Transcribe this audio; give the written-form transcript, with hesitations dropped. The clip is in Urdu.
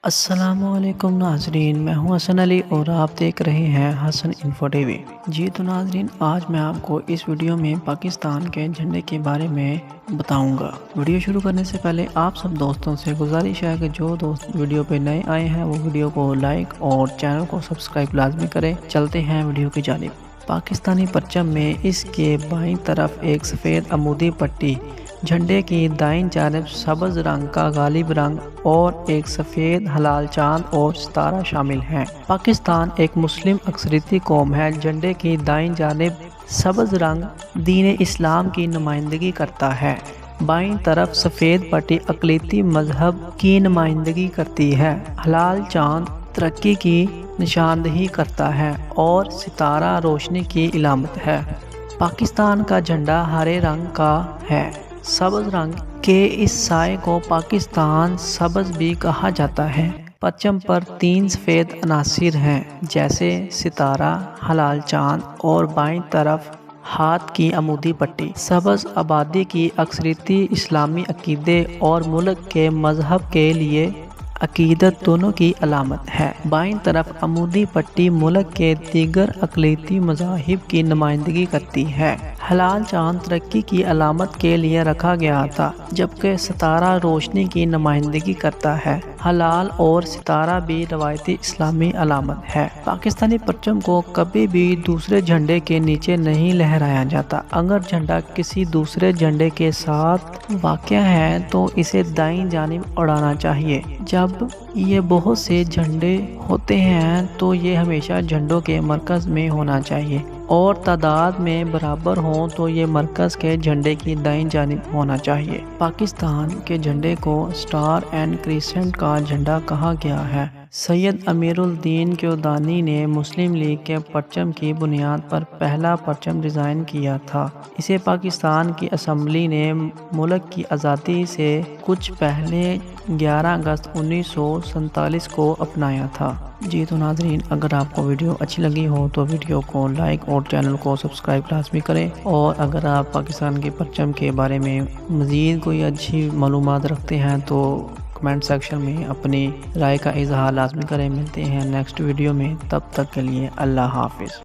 السلام علیکم ناظرین، میں ہوں حسن علی اور آپ دیکھ رہے ہیں حسن انفو ٹی وی۔ جی تو ناظرین، آج میں آپ کو اس ویڈیو میں پاکستان کے جھنڈے کے بارے میں بتاؤں گا۔ ویڈیو شروع کرنے سے پہلے آپ سب دوستوں سے گزارش ہے کہ جو دوست ویڈیو پہ نئے آئے ہیں وہ ویڈیو کو لائک اور چینل کو سبسکرائب لازمی کریں۔ چلتے ہیں ویڈیو کی جانب۔ پاکستانی پرچم میں اس کے بائیں طرف ایک سفید عمودی پٹی، جھنڈے کی دائیں جانب سبز رنگ کا غالب رنگ اور ایک سفید ہلال چاند اور ستارہ شامل ہیں۔ پاکستان ایک مسلم اکثریتی قوم ہے۔ جھنڈے کی دائیں جانب سبز رنگ دین اسلام کی نمائندگی کرتا ہے۔ بائیں طرف سفید پٹی اقلیتی مذہب کی نمائندگی کرتی ہے۔ ہلال چاند ترقی کی نشاندہی کرتا ہے اور ستارہ روشنی کی علامت ہے۔ پاکستان کا جھنڈا ہرے رنگ کا ہے۔ سبز رنگ کے اس سائے کو پاکستان سبز بھی کہا جاتا ہے۔ پرچم پر 3 سفید عناصر ہیں جیسے ستارہ، ہلال چاند اور بائیں طرف ہاتھ کی عمودی پٹی۔ سبز آبادی کی اکثریتی اسلامی عقیدے اور ملک کے مذہب کے لیے عقیدت دونوں کی علامت ہے۔ بائیں طرف عمودی پٹی ملک کے دیگر اقلیتی مذاہب کی نمائندگی کرتی ہے۔ ہلال چاند ترقی کی علامت کے لیے رکھا گیا تھا، جبکہ ستارہ روشنی کی نمائندگی کرتا ہے۔ ہلال اور ستارہ بھی روایتی اسلامی علامت ہے۔ پاکستانی پرچم کو کبھی بھی دوسرے جھنڈے کے نیچے نہیں لہرایا جاتا۔ اگر جھنڈا کسی دوسرے جھنڈے کے ساتھ واقع ہے تو اسے دائیں جانب اڑانا چاہیے۔ جب یہ بہت سے جھنڈے ہوتے ہیں تو یہ ہمیشہ جھنڈوں کے مرکز میں ہونا چاہیے، اور تعداد میں برابر ہوں تو یہ مرکز کے جھنڈے کی دائیں جانب ہونا چاہیے۔ پاکستان کے جھنڈے کو اسٹار اینڈ کریسنٹ کا جھنڈا کہا گیا ہے۔ سید امیر الدین کیودانی نے مسلم لیگ کے پرچم کی بنیاد پر پہلا پرچم ڈیزائن کیا تھا۔ اسے پاکستان کی اسمبلی نے ملک کی آزادی سے کچھ پہلے 11 اگست 1947 کو اپنایا تھا۔ جی تو ناظرین، اگر آپ کو ویڈیو اچھی لگی ہو تو ویڈیو کو لائک اور چینل کو سبسکرائب لازمی کریں، اور اگر آپ پاکستان کے پرچم کے بارے میں مزید کوئی اچھی معلومات رکھتے ہیں تو کمنٹ سیکشن میں اپنی رائے کا اظہار لازمی کریں۔ ملتے ہیں نیکسٹ ویڈیو میں، تب تک کے لیے اللہ حافظ۔